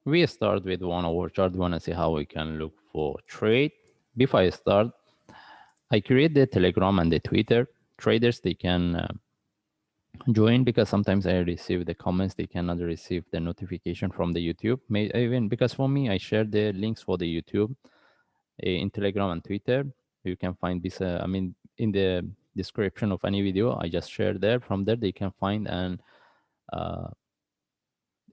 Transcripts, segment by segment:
We start with 1 hour chart. We want to see how we can look for trade. Before I start, I create the Telegram and the Twitter. Traders, they can join because sometimes I receive the comments. They cannot receive the notification from the YouTube. Even because for me, I share the links for the YouTube in Telegram and Twitter. You can find this, in the description of any video, I just share there. From there, they can find, and uh,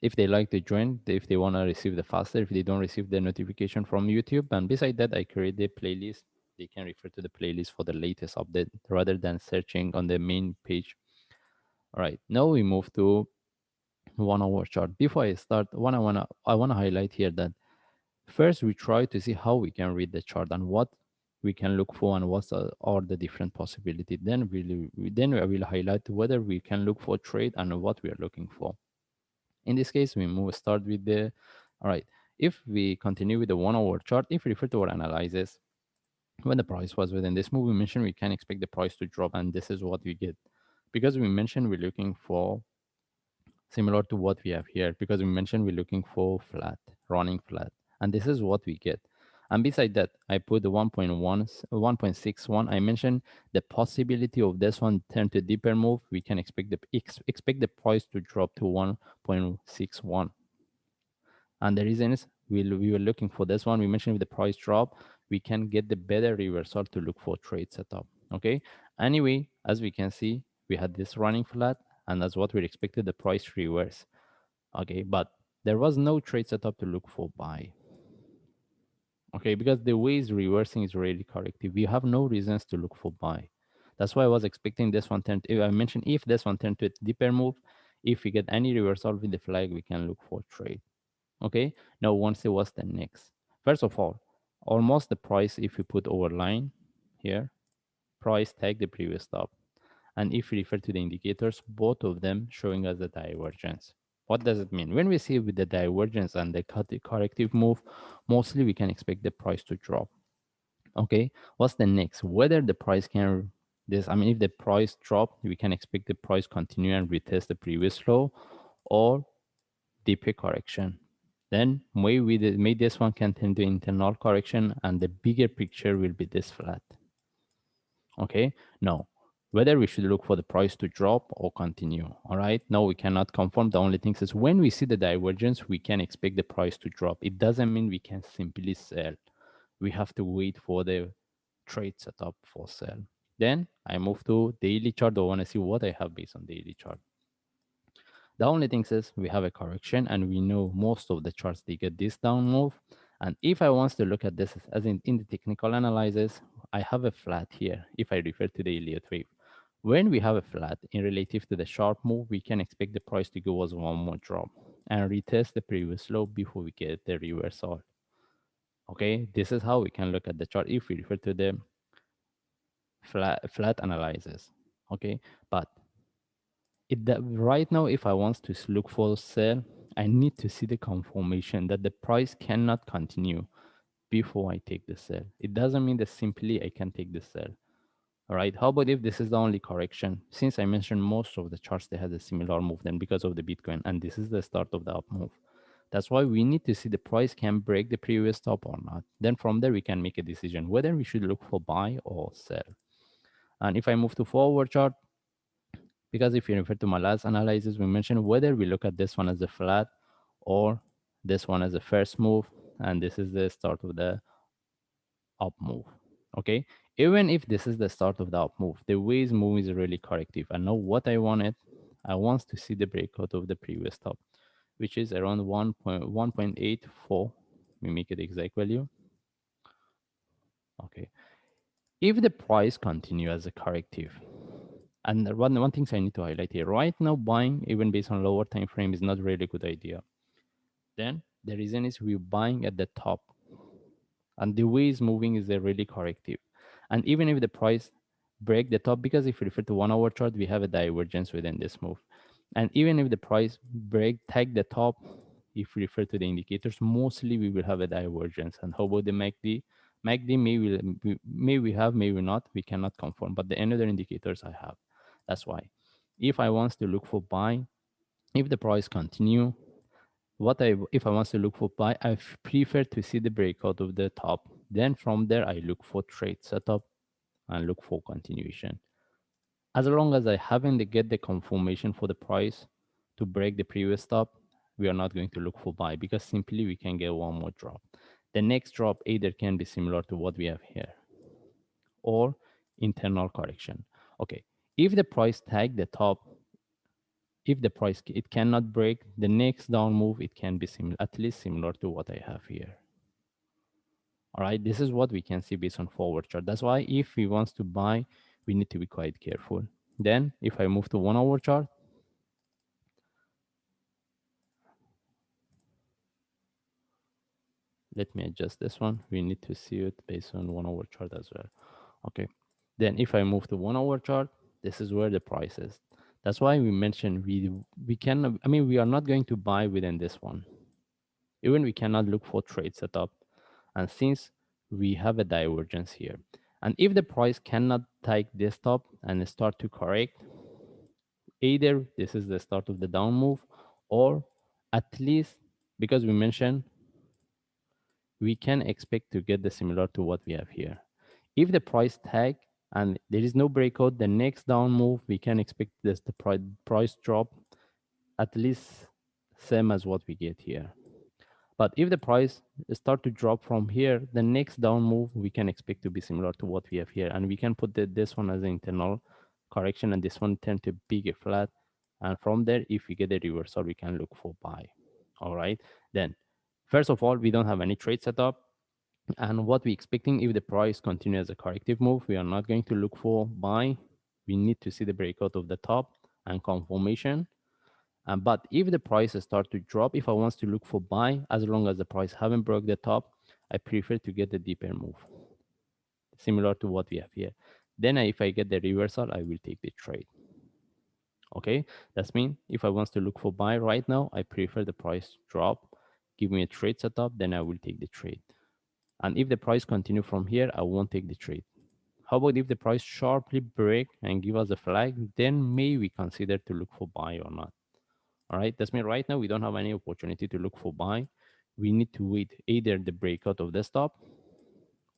if they like to join, if they want to receive the faster, if they don't receive the notification from YouTube. And beside that, I create the playlist. They can refer to the playlist for the latest update rather than searching on the main page. All right, now we move to 1 hour chart. Before I start, I wanna highlight here that first we try to see how we can read the chart and what we can look for and what are the different possibilities. Then I will highlight whether we can look for trade and what we are looking for. In this case, we start with the, all right, if we continue with the 1 hour chart, if we refer to our analysis, when the price was within this move, we mentioned we can expect the price to drop, and this is what we get. Because we mentioned we're looking for similar to what we have here, because we mentioned we're looking for flat, running flat, and this is what we get. And beside that, I put the 1.61. I mentioned the possibility of this one turn to deeper move. We can expect the price to drop to 1.61. And the reason is we were looking for this one. We mentioned if the price drop, we can get the better reversal to look for trade setup. Okay. Anyway, as we can see, we had this running flat, and that's what we expected the price reverse. Okay, but there was no trade setup to look for buy. Okay, because the way is reversing is really corrective. We have no reasons to look for buy. That's why I was expecting this one turn. If I mentioned if this one turned to a deeper move, if we get any reversal with the flag, we can look for trade. Okay, now once it was the next. First of all, almost the price, if we put over line here, price tag the previous stop. And if we refer to the indicators, both of them showing us the divergence. What does it mean? When we see with the divergence and the corrective move, mostly we can expect the price to drop. Okay, what's the next? Whether the price can if the price drop, we can expect the price continue and retest the previous low, or deeper correction. Then maybe this one can tend to internal correction, and the bigger picture will be this flat. Okay, now whether we should look for the price to drop or continue. All right, no, we cannot confirm. The only thing is when we see the divergence, we can expect the price to drop. It doesn't mean we can simply sell. We have to wait for the trade setup for sell. Then I move to daily chart. I want to see what I have based on daily chart. The only thing is we have a correction, and we know most of the charts, they get this down move. And if I want to look at this as in the technical analysis, I have a flat here. If I refer to the Elliott wave, when we have a flat in relative to the sharp move, we can expect the price to go as one more drop and retest the previous low before we get the reversal. Okay, this is how we can look at the chart if we refer to the flat analysis. Okay, but right now, if I want to look for sell, I need to see the confirmation that the price cannot continue before I take the sell. It doesn't mean that simply I can take the sell. All right. How about if this is the only correction? Since I mentioned most of the charts, they had a similar move then because of the Bitcoin, and this is the start of the up move. That's why we need to see the price can break the previous top or not. Then from there, we can make a decision whether we should look for buy or sell. And if I move to forward chart, because if you refer to my last analysis, we mentioned whether we look at this one as a flat or this one as a first move, and this is the start of the up move. Okay, even if this is the start of the up move, the way it's moving is really corrective. I know what I wanted. I want to see the breakout of the previous top, which is around 1.84. We make it exact value. Okay, if the price continue as a corrective, and one thing I need to highlight here, right now buying even based on lower time frame is not really a good idea. Then the reason is we're buying at the top, and the way it's moving is a really corrective. And even if the price break the top, because if you refer to 1 hour chart, we have a divergence within this move. And even if the price tag the top, if we refer to the indicators, mostly we will have a divergence. And how about the MACD? MACD may we have, may we not, we cannot confirm, but the other indicators I have. That's why if I want to look for buy, if the price continue, If I want to look for buy, prefer to see the breakout of the top. Then from there, I look for trade setup and look for continuation. As long as I haven't get the confirmation for the price to break the previous stop, we are not going to look for buy because simply we can get one more drop. The next drop either can be similar to what we have here or internal correction. Okay, if the price tag the top, if the price it cannot break the next down move, it can be similar, at least similar to what I have here. All right, this is what we can see based on forward chart. That's why if we want to buy, we need to be quite careful. Then if I move to 1 hour chart, let me adjust this one. We need to see it based on 1 hour chart as well. Okay, then if I move to 1 hour chart, this is where the price is. That's why we mentioned we can, I mean, we are not going to buy within this one. Even we cannot look for trade setup. And since we have a divergence here, and if the price cannot take this top and start to correct, either this is the start of the down move, or at least, because we mentioned we can expect to get the similar to what we have here. If the price tag and there is no breakout, the next down move, we can expect this the price drop at least same as what we get here. But if the price start to drop from here, the next down move we can expect to be similar to what we have here. And we can put this one as an internal correction and this one turn to big flat. And from there, if we get a reversal, we can look for buy. All right. Then, first of all, we don't have any trade setup. And what we expecting if the price continues as a corrective move, we are not going to look for buy. We need to see the breakout of the top and confirmation. But if the price start to drop, if I want to look for buy, as long as the price haven't broke the top, I prefer to get the deeper move, similar to what we have here. Then if I get the reversal, I will take the trade. Okay, that's mean if I want to look for buy right now, I prefer the price drop, give me a trade setup, then I will take the trade. And if the price continue from here, I won't take the trade. How about if the price sharply break and give us a flag, then may we consider to look for buy or not. All right, that's mean right now we don't have any opportunity to look for buy. We need to wait either the breakout of the stop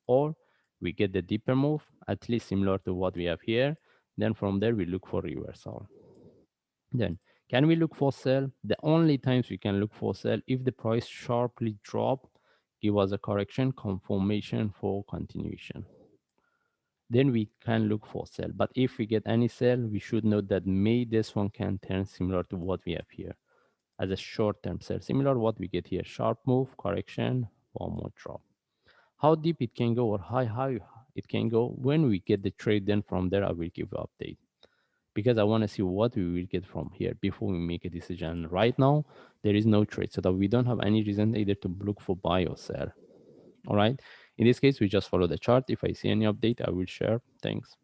or we get the deeper move, at least similar to what we have here. Then from there we look for reversal. Then can we look for sell? The only times we can look for sell if the price sharply drop, give us a correction confirmation for continuation. Then we can look for sell. But if we get any sell, we should note that may this one can turn similar to what we have here as a short-term sell, similar what we get here, sharp move, correction, one more drop. How deep it can go or how it can go when we get the trade, then from there I will give you update because I want to see what we will get from here before we make a decision. Right now, there is no trade, so that we don't have any reason either to look for buy or sell. All right. In this case, we just follow the chart. If I see any update, I will share. Thanks.